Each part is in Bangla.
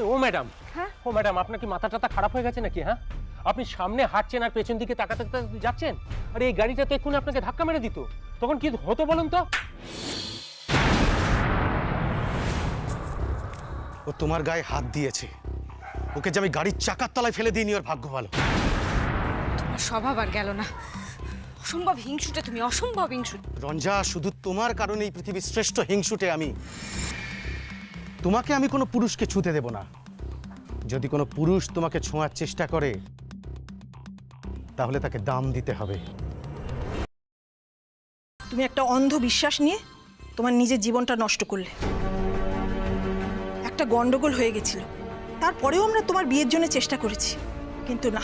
আরে ও ম্যাডাম, হ্যাঁ ও ম্যাডাম, আপনার কি মাথা টাথা খারাপ হয়ে গেছে নাকি? হ্যাঁ, আপনি সামনে হাঁটছেন আর পেছন দিকে তাকাতে যাচ্ছেন। আরে এই গাড়িটা তো এক্ষুনি আপনাকে ধাক্কা মেরে দিত, তখন কি হতো বলুন তো? ও তোমার গায়ে হাত দিয়েছে, ওকে যে আমি গাড়ির চাকার তলায় ফেলে দিইনি ওর ভাগ্য ভালো। তোমার স্বভাব আর গেল না। অসম্ভব হিংসুটে তুমি, অসম্ভব হিংসুটে। রঞ্জা, শুধু তোমার কারণে এই পৃথিবীর শ্রেষ্ঠ হিংসুটে আমি। তোমাকে আমি কোনো পুরুষকে ছুঁতে দেব না। যদি কোনো পুরুষ তোমাকে ছোঁয়ার চেষ্টা করে তাহলে তাকে দাম দিতে হবে। তুমি একটা অন্ধ বিশ্বাস নিয়ে তোমার নিজের জীবনটা নষ্ট করলে। একটা গন্ডগোল হয়ে গেছিল, তারপরেও আমরা তোমার বিয়ের জন্য চেষ্টা করেছি, কিন্তু না।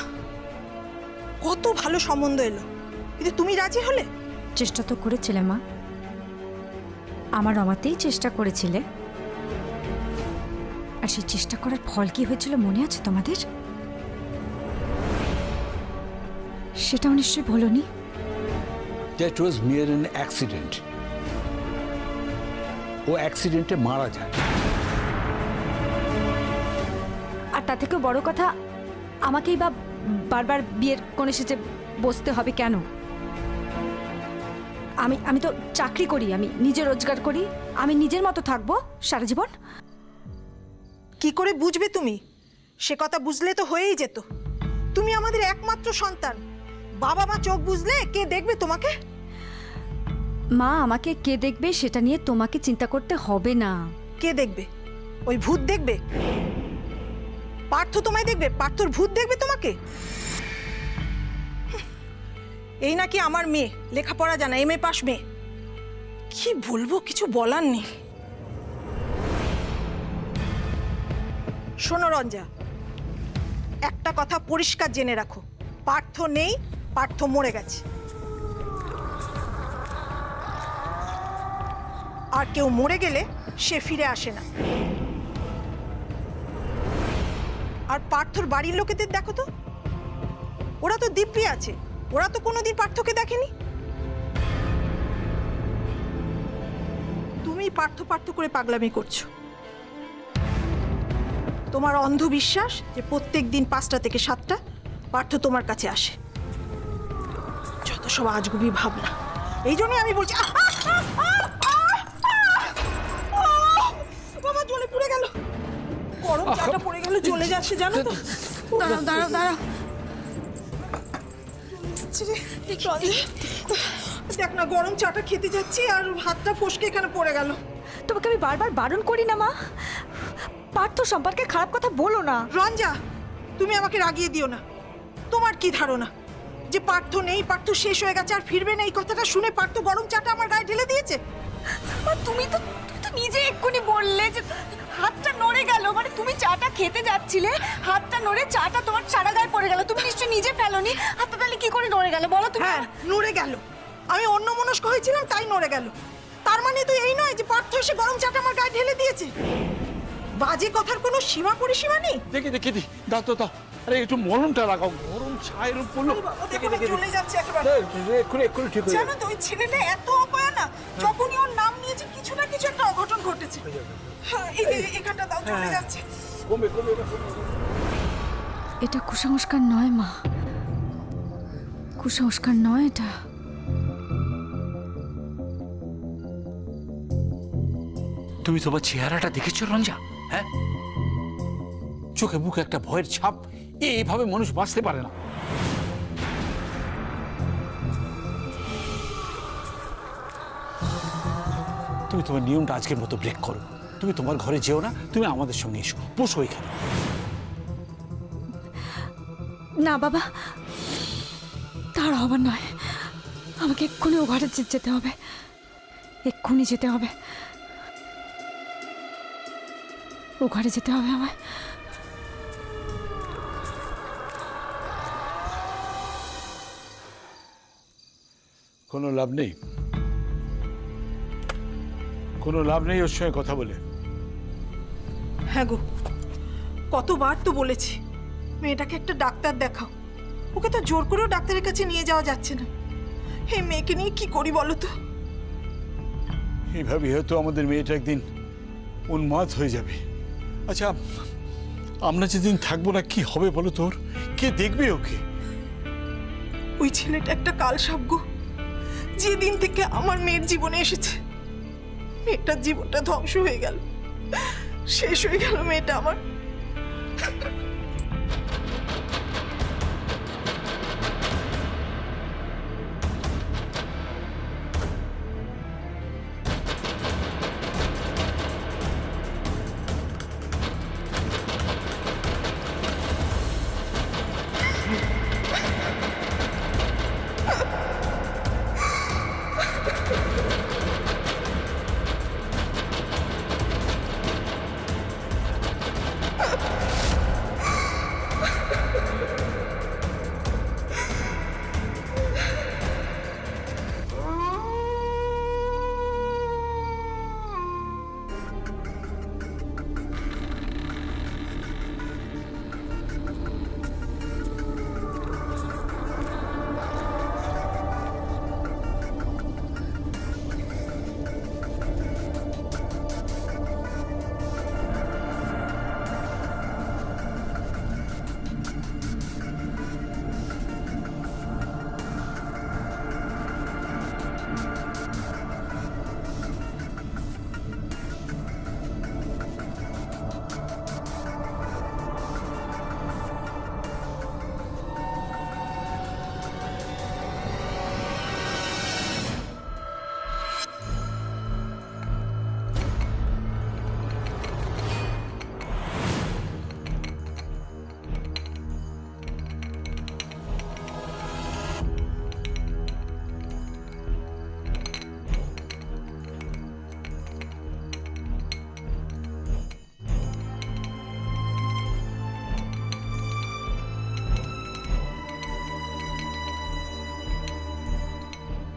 কত ভালো সম্বন্ধ এলো, কিন্তু তুমি রাজি হলে? চেষ্টা তো করেছিলে মা, আমার রমাতেই চেষ্টা করেছিলে। আর সেই চেষ্টা করার ফল কি হয়েছিল মনে আছে তোমাদের? সেটাও নিশ্চয়ই বলোনি। That was mere an accident. ও অ্যাক্সিডেন্টে মারা যায়। আর তা থেকেও বড় কথা, আমাকেই বা বারবার বিয়ের কোণে সেজে বসতে হবে কেন? আমি তো চাকরি করি, আমি নিজে রোজগার করি, আমি নিজের মতো থাকবো সারা জীবন। কি করে বুঝবে তুমি? সে কথা বুঝলে তো হয়েই যেত। তুমি আমাদের একমাত্র সন্তান, বাবা মা চোখ বুঝলে কে দেখবে তোমাকে? মা, আমাকে কে দেখবে সেটা নিয়ে তোমাকে চিন্তা করতে হবে না। কে দেখবে? ওই ভূত দেখবে? পার্থ তোমায় দেখবে? পার্থর ভূত দেখবে তোমাকে? এই নাকি আমার মেয়ে, লেখাপড়া জানা, এমএ পাস মেয়ে। কি বলবো, কিছু বলার নেই। শোনো রঞ্জা, একটা কথা পরিষ্কার জেনে রাখো, পার্থ নেই, পার্থ মরে গেছে। আর কেউ মরে গেলে সে ফিরে আসে না। আর পার্থর বাড়ির লোকেদের দেখো তো, ওরা তো দিব্যি আছে, ওরা তো কোনোদিন পার্থকে দেখেনি। তুমি পার্থ পার্থ করে পাগলামি করছো। তোমার অন্ধবিশ্বাস যে প্রত্যেক দিন 5টা থেকে 7টা পার্থ তোমার কাছে আসে, যত সব আজগুবি ভাবনা। এই জন্যই আমি বলছি, বাবা জ্বলে পুড়ে গেল, গরম চাটা পড়ে গেল, জ্বলে যাচ্ছে জানো তো। দাঁড়াও দাঁড়াও দাঁড়াও। দেখ না, গরম চাটা খেতে যাচ্ছি আর হাতটা ফসকে এখানে পড়ে গেল। তোমাকে আমি বারবার বারণ করি না মা, পার্থ সম্পর্কে খারাপ কথা বলো না। রঞ্জা, তুমি আমাকে রাগিয়ে দিও না। তোমার কি ধারণা যে পার্থ নেই, পার্থ শেষ হয়ে গেছে আর ফিরবে না? এই কথাটা শুনে পার্থ গরম চাটা আমার গায়ে ঢেলে দিয়েছে। তুমি তো নিজে এক্ষুনি বললে যে হাতটা নড়ে গেল, মানে তুমি চাটা খেতে যাচ্ছিলে, হাতটা নড়ে চাটা তোমার সারা গায়ে পড়ে গেল। তুমি নিশ্চয়ই নিজে ফেলোনি হাতটা, তাহলে কি করে নড়ে গেল বলো তুমি? হ্যাঁ, নড়ে গেল। আমি অন্যমনস্ক হয়েছিলাম তাই নড়ে গেল। তার মানে তো এই নয় যে পার্থ এসে গরম চাটা আমার গায়ে ঢেলে দিয়েছে। বাজে কথার কোনো সীমা পরিসীমা নেই। দেখি দেখি দি, দাও তো দাও। আরে একটু মলমটা লাগাও, গরম ছায়ের উপর চলে যাচ্ছে একেবারে। এক্ষুনি ঠিক হয়ে জানো যাবে। তো ওই ছেলেটা এত অপয়া না, যখনই ওর নাম নিয়েছে কিছু না কিছু একটা অঘটন ঘটেছে। হ্যাঁ, এই এখানটা দাও, চলে যাচ্ছে। কমবে কমবে। এটা কুসংস্কার নয় মা, কুসংস্কার নয় এটা। তুমি তোমার চেহারাটা দেখেছো রঞ্জা? হ্যাঁ, চোখে মুখে একটা ভয়ের ছাপ। এইভাবে মানুষ বাঁচতে পারে না। তুমি তোমার নিয়মটা আজকের মতো ব্রেক করো। তুমি তোমার ঘরে যেও না, তুমি আমাদের সঙ্গে এসো, বসো এখানে। না বাবা, তার হবার নয়, আমাকে এক্ষুনি ও ঘরে যেতে হবে, এক্ষুনি যেতে হবে, ও ঘরে যেতে হবে আমায়। কোনো লাভ নেই, কোনো লাভ নেই ওর সঙ্গে কথা বলে। হ্যাঁ গো, কতবার তো বলেছি মেয়েটাকে একটা ডাক্তার দেখাও। ওকে তো জোর করেও ডাক্তারের কাছে নিয়ে যাওয়া যাচ্ছে না। এই মেয়েকে নিয়ে কি করি বলো তো? এইভাবে হয়তো আমাদের মেয়েটা একদিন উন্মাদ হয়ে যাবে। আচ্ছা, আমরা যেদিন থাকবো না কি হবে বলো তোর? কে দেখবে ওকে? ওই ছেলেটা একটা কালসাপ গো। যেদিন থেকে আমার মেয়ের জীবনে এসেছে, মেয়েটার জীবনটা ধ্বংস হয়ে গেল, শেষ হয়ে গেল মেয়েটা আমার।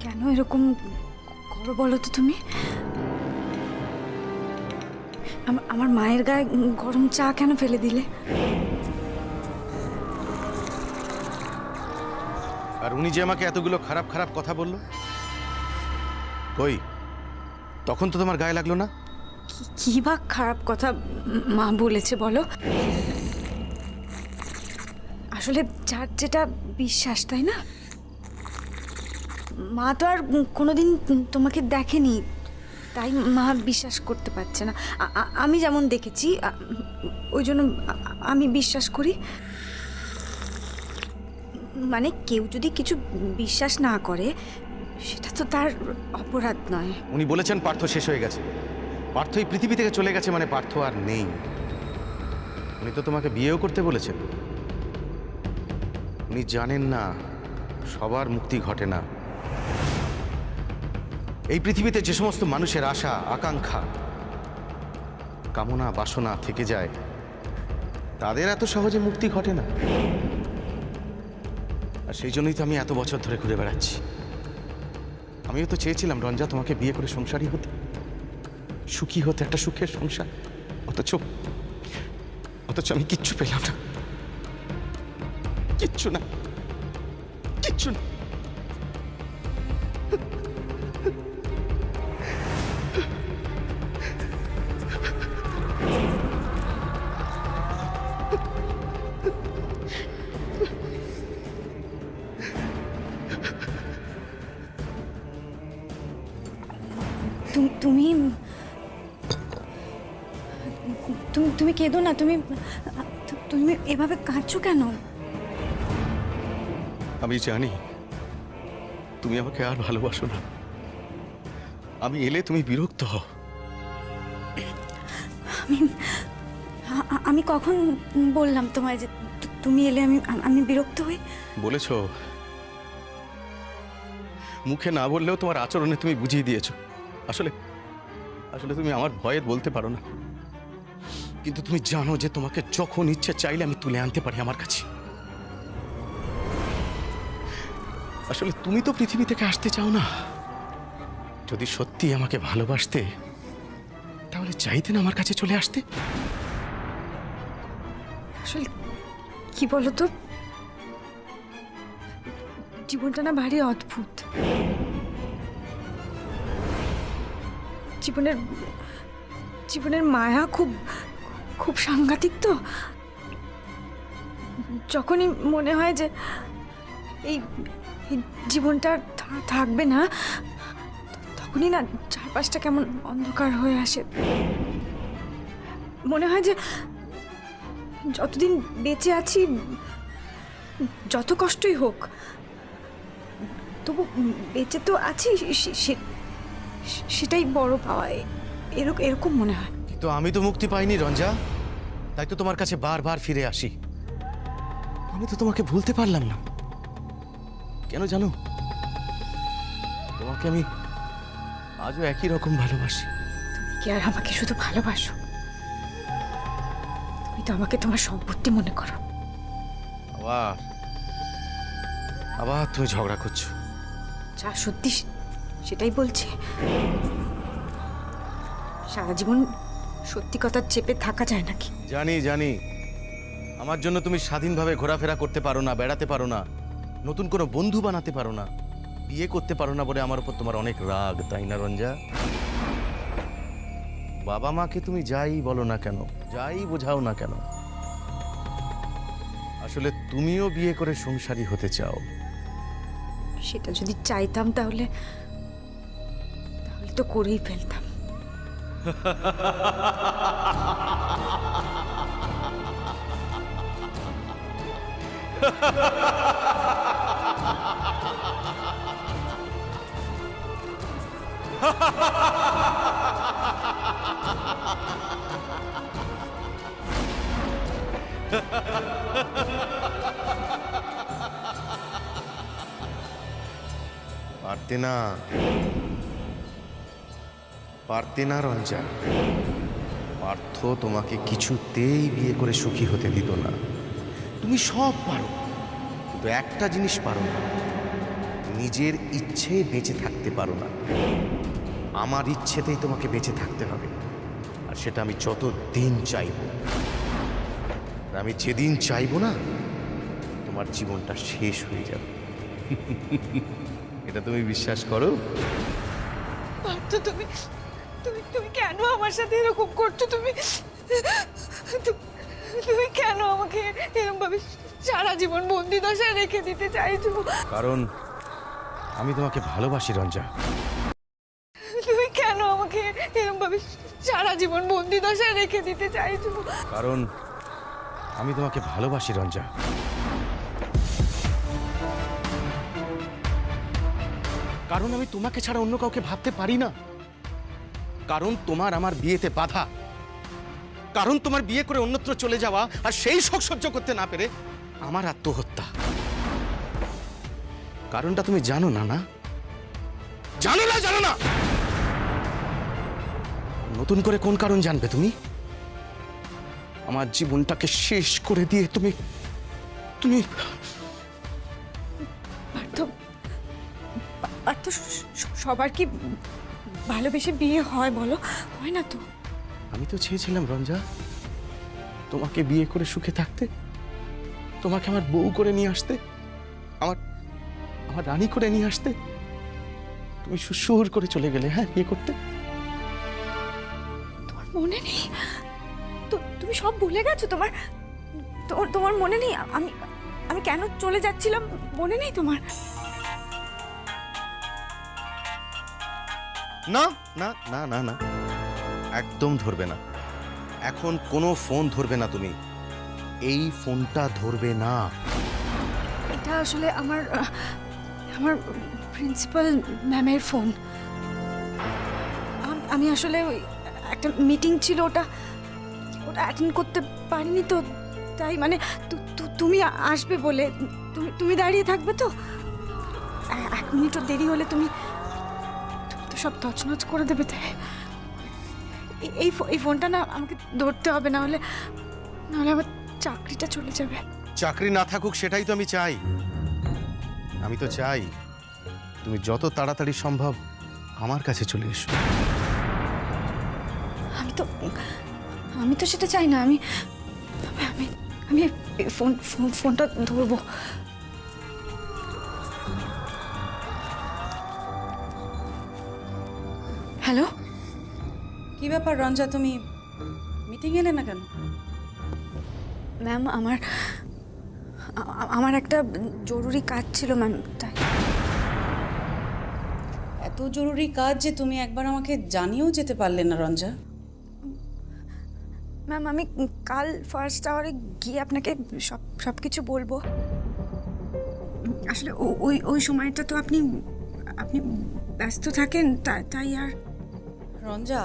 কেন এরকম করো বলো তো তুমি? আমার মায়ের গায়ে গরম চা কেন ফেলে দিলে? আর উনি যে আমাকে এতগুলো খারাপ খারাপ কথা বলল, কই তখন তো তোমার গায়ে লাগলো না? কি বা খারাপ কথা মা বলেছে বলো? আসলে যার যেটা বিশ্বাস, তাই না? মা তো আর কোনোদিন তোমাকে দেখেনি, তাই মা বিশ্বাস করতে পারছে না। আমি যেমন দেখেছি, ওই জন্য আমি বিশ্বাস করি। মানে কেউ যদি কিছু বিশ্বাস না করে, সেটা তো তার অপরাধ নয়। উনি বলেছেন পার্থ শেষ হয়ে গেছে, পার্থ এই পৃথিবী থেকে চলে গেছে, মানে পার্থ আর নেই। উনি তো তোমাকে বিয়েও করতে বলেছেন। উনি জানেন না সবার মুক্তি ঘটে না। এই পৃথিবীতে যে সমস্ত মানুষের আশা, আকাঙ্ক্ষা, কামনা, বাসনা থেকে যায়, তাদের এত সহজে মুক্তি ঘটে না। আর সেই জন্যই তো আমি এত বছর ধরে ঘুরে বেড়াচ্ছি। আমিও তো চেয়েছিলাম রঞ্জা তোমাকে বিয়ে করে সংসারী হতে, সুখী হতে, একটা সুখের সংসার। অথচ আমি কিচ্ছু পেলাম না, কিচ্ছু না, কিচ্ছু না। তুমি তুমি কেঁদো না। তুমি তুমি এভাবে কাঁদছো কেন? আমি জানি তুমি আমাকে আর ভালোবাসো না। আমি এলে তুমি বিরক্ত হও। আমি কখন বললাম তোমায় যে তুমি এলে আমি বিরক্ত হই? বলেছ, মুখে না বললেও তোমার আচরণে তুমি বুঝিয়ে দিয়েছো। আসলে তুমি আমার ভয়ে বলতে পারো না, কিন্তু তুমি জানো যে তোমাকে যখন ইচ্ছে চাইলে আমি তুলে আনতে পারি আমার কাছে। আসলে তুমি তো পৃথিবী থেকে আসতে চাও না। যদি সত্যি আমাকে ভালোবাসতে, তাহলে চাইতে না আমার কাছে চলে আসতে। আসলে কি বলো তো, জীবনটা না ভারী অদ্ভুত। জীবনের মায়া খুব খুব সাংঘাতিক। তো যখনই মনে হয় যে এই এই জীবনটা আর থাকবে না, তখনই না চারপাশটা কেমন অন্ধকার হয়ে আসে। মনে হয় যে যতদিন বেঁচে আছি, যত কষ্টই হোক, তবু বেঁচে তো আছি, সেটাই বড় পাওয়া। এরকম মনে হয়। কিন্তু আমি তো মুক্তি পাইনি রঞ্জা, তাই তো তোমার কাছে বারবার ফিরে আসি। আমি তো তোমাকে ভুলতে পারলাম না। কেন জানো? তোমাকে আমি আজও একই রকম ভালোবাসি। তুমি কি আর আমাকে শুধু ভালোবাসো? তুমি তো আমাকে তোমার সম্পত্তি মনে করো। আবার আবার তুমি ঝগড়া করছো। যা সত্যি সেটাই বলছি। সারা জীবন সত্যি কথা চেপে থাকা যায় নাকি? জানি জানি, আমার জন্য তুমি স্বাধীনভাবে ঘোরাফেরা করতে পারো না, বেড়াতে পারো না, নতুন কোনো বন্ধু বানাতে পারো না, বিয়ে করতে পারো না বলে আমার উপর তোমার অনেক রাগ, তাই না রঞ্জা? বাবা মাকে তুমি যাই বলো না কেন, যাই বোঝাও না কেন, আসলে তুমিও বিয়ে করে সংসারী হতে চাও। সেটা যদি চাইতাম তাহলে তো করেই ফেলতাম। পারতে না, পারতে না রঞ্জা। পার্থ তোমাকে কিছুতেই বিয়ে করে সুখী হতে দিত না। তুমি সব পারো, কিন্তু একটা জিনিস পারো না, নিজের ইচ্ছে বেঁচে থাকতে পারো না। আমার ইচ্ছেতেই তোমাকে বেঁচে থাকতে হবে, আর সেটা আমি যতদিন চাইব। আর আমি যেদিন চাইব না, তোমার জীবনটা শেষ হয়ে যাবে। এটা তুমি বিশ্বাস করো? পার্থ, তুমি তুমি তুমি কেন আমার সাথে এরকম করছো? তুমি তুমি কেন আমাকে এরকম ভাবে সারা জীবন বন্দি দশায় রেখে দিতে চাইছো? কারণ আমি তোমাকে ভালোবাসি রঞ্জা। তুমি কেন আমাকে এরকম ভাবে সারা জীবন বন্দি দশায় রেখে দিতে চাইছো? কারণ আমি তোমাকে ভালোবাসি রঞ্জা। কারণ আমি তোমাকে ছাড়া অন্য কাউকে ভাবতে পারি না। কারণ তোমার আমার বিয়েতে বাধা। কারণ তোমার বিয়ে করে অন্যত্র চলে যাওয়া, আর সেই শোক সহ্য করতে না পেরে আমার আত্মহত্যা। কারণটা তুমি জানো না? না জানো না? জানো না? নতুন করে কোন কারণ জানবে তুমি? আমার জীবনটাকে শেষ করে দিয়ে তুমি তুমি পার্থ, সবার কি ভালোবেসে বিয়ে হয় বলো? হয় না তো। আমি তো চেয়েছিলাম রঞ্জা তোমাকে বিয়ে করে সুখে থাকতে, তোমাকে আমার বউ করে নিয়ে আসতে, আমার আমার রানী করে নিয়ে আসতে। তুমি সুর করে চলে গেলে, হ্যাঁ, বিয়ে করতে। তোমার মনে নেই? তুমি সব ভুলে গেছো? তোমার তোমার মনে নেই আমি আমি কেন চলে যাচ্ছিলাম? মনে নেই তোমার? না না না না না, একদম ধরবে না। এখন কোনো ফোন ধরবে না তুমি। এই ফোনটা ধরবে না। এটা আসলে আমার আমার প্রিন্সিপাল ম্যামের ফোন। আমি আসলে ওই একটা মিটিং ছিল, ওটা অ্যাটেন্ড করতে পারিনি তো, তাই মানে তুমি আসবে বলে তুমি দাঁড়িয়ে থাকবে তো। 1 মিনিটও দেরি হলে তুমি তো সব তছনছ করে দেবে। তাই এই ফোনটা না আমাকে ধরতে হবে, নাহলে আমার চাকরিটা চলে যাবে। চাকরি না থাকুক সেটাই তো আমি চাই। আমি তো চাই তুমি যত তাড়াতাড়ি সম্ভব আমার কাছে চলে এসো। আমি তো সেটা চাই না। আমি আমি আমি ফোনটা ধরবো। হ্যালো, কি ব্যাপার রঞ্জা, তুমি মিটিং এলে না কেন? ম্যাম, আমার একটা জরুরি কাজ ছিল ম্যাম, তাই। এত জরুরি কাজ যে তুমি একবার আমাকে জানিয়েও যেতে পারলে না রঞ্জা। ম্যাম আমি কাল ফার্স্ট আওয়ারে গিয়ে আপনাকে সব কিছু বলবো। আসলে ওই সময়টা তো আপনি ব্যস্ত থাকেন, তাই আর। রঞ্জা,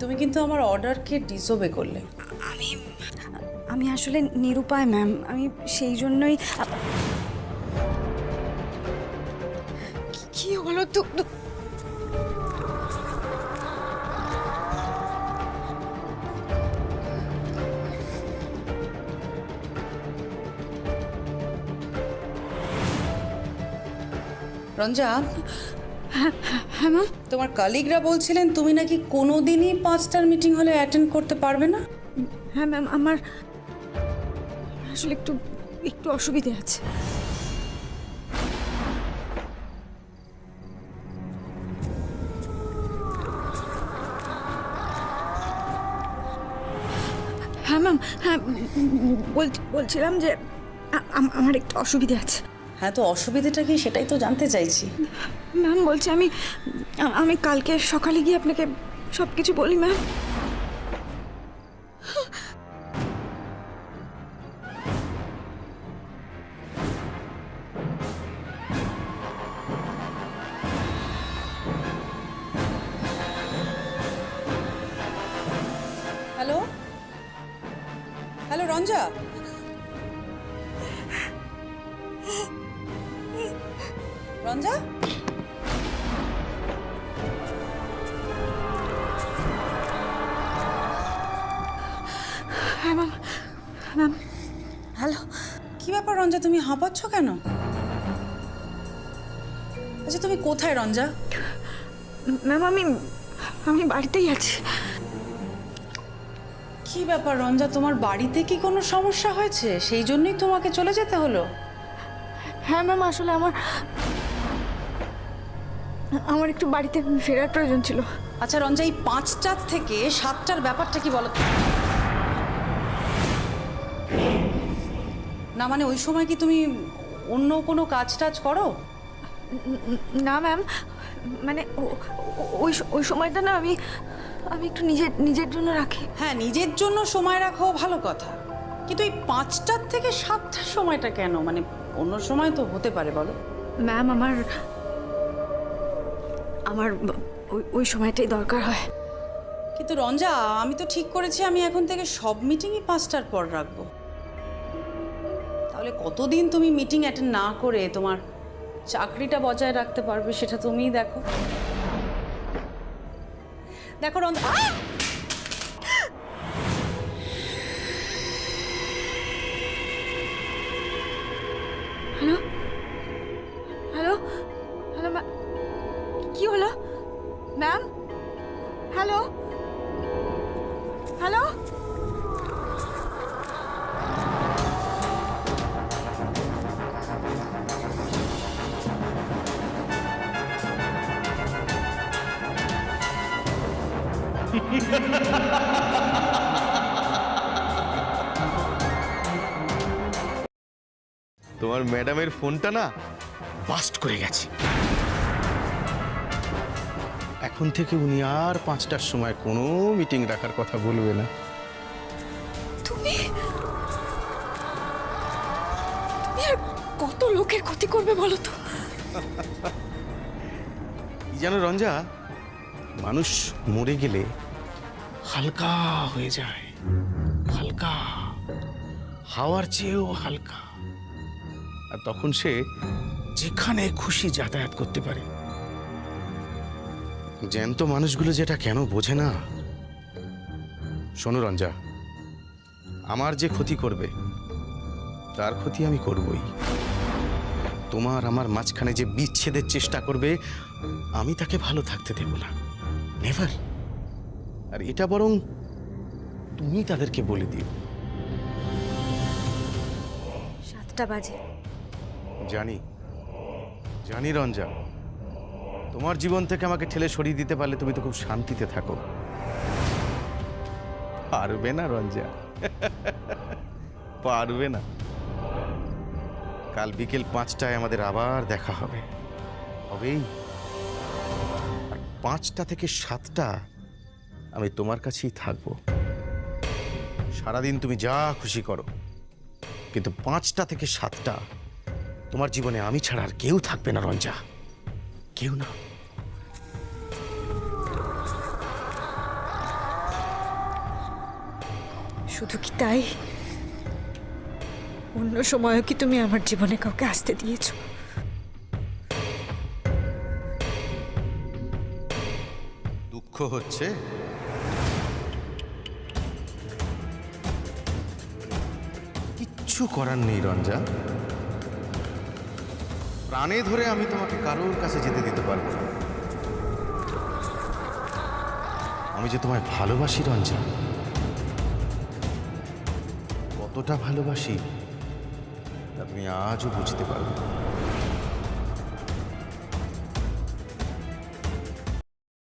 তুমি কিন্তু আমার অর্ডারকে ডিসওবে করলে। আমি আসলে নিরুপায় ম্যাম, আমি সেই জন্যই। কি হলো তো? রঞ্জা, হ্যাঁ ম্যাম। তোমার কালিগরা বলছিলেন তুমি নাকি কোনোদিনই 5টার মিটিং হলে অ্যাটেন্ড করতে পারবে না। হ্যাঁ ম্যাম, আমার আসলে একটু অসুবিধে আছে। হ্যাঁ ম্যাম, হ্যাঁ বলছিলাম যে আমার একটু অসুবিধে আছে। হ্যাঁ, তো অসুবিধাটা কি সেটাই তো জানতে চাইছি। ম্যাম বলছি আমি কালকে সকালে গিয়ে আপনাকে সব কিছু বলি ma'am. Hello hello Ranja, Ranja, হ্যাঁ ম্যাম। হ্যালো। কি ব্যাপার রঞ্জা, তুমি হাঁপাচ্ছ কেন? আচ্ছা তুমি কোথায় রঞ্জা? ম্যাম আমি বাড়িতেই আছি। কি ব্যাপার রঞ্জা, তোমার বাড়িতে কি কোনো সমস্যা হয়েছে সেই জন্যই তোমাকে চলে যেতে হলো? হ্যাঁ ম্যাম, আসলে আমার একটু বাড়িতে ফেরার প্রয়োজন ছিল। আচ্ছা রঞ্জা, এই 5টার থেকে 7টার ব্যাপারটা কি বলো? না মানে ওই সময় কি তুমি অন্য কোনো কাজ টাজ করো? না ম্যাম, মানে ওই সময়টা না আমি একটু নিজের জন্য রাখি। হ্যাঁ, নিজের জন্য সময় রাখো, ভালো কথা, কিন্তু এই 5টার থেকে 7টার সময়টা কেন? মানে অন্য সময় তো হতে পারে, বলো। ম্যাম আমার ওই সময়টাই দরকার হয়। কিন্তু রঞ্জা, আমি তো ঠিক করেছি আমি এখন থেকে সব মিটিংই 5টার পর রাখবো। তাহলে কতদিন তুমি মিটিং অ্যাটেন্ড না করে তোমার চাকরিটা বজায় রাখতে পারবে সেটা তুমিই দেখো। দেখো Ranja, hello hello hello ma'am, কি হলো ম্যাম? Hello hello. তোমার ম্যাডামের ফোনটা না বাস্ট করে গেছে। এখন থেকে উনি আর 5টার সময় কোনো মিটিং রাখার কথা বলবে না। তুমি আর কত লোকের ক্ষতি করবে বলো তো? কি জানো রঞ্জা, মানুষ মরে গেলে হালকা হয়ে যায়, হালকা, হাওয়ার চেয়েও হালকা, আর তখন সে যেখানে খুশি যাতায়াত করতে পারে। জ্যান্ত মানুষগুলো যেটা কেন বোঝে না। শোনো রঞ্জা, আমার যে ক্ষতি করবে তার ক্ষতি আমি করবই। তোমার আমার মাঝখানে যে বিচ্ছেদের চেষ্টা করবে আমি তাকে ভালো থাকতে দেব না, নেভার। আর এটা বরং তুমি তাদেরকে বলে দিও। 7টা বাজে। জানি জানি রঞ্জা, তোমার জীবন থেকে আমাকে ঠেলে সরিয়ে দিতে পারলে তুমি তো খুব শান্তিতে থাকো। পারবে না রঞ্জা, পারবে না। কাল বিকেল 5টায় আমাদের আবার দেখা হবে, হবেই। আর 5টা থেকে 7টা আমি তোমার কাছেই থাকবো। সারাদিন তুমি যা খুশি করো, কিন্তু 5টা থেকে 7টা তোমার জীবনে আমি ছাড়া আর কেউ থাকবে না রঞ্জা, কেউ না। শুধু কি তাই, অন্য সময়ও কি তুমি আমার জীবনে কাউকে আসতে দিয়েছো? দুঃখ হচ্ছে? কিচ্ছু করার নেই রঞ্জা, প্রাণে ধরে আমি তোমাকে কারোর কাছে যেতে দিতে পারবো না। আমি যে তোমায় ভালোবাসি রঞ্জা, কতটা ভালোবাসি তা তুমি আজও বুঝতে পারবে না।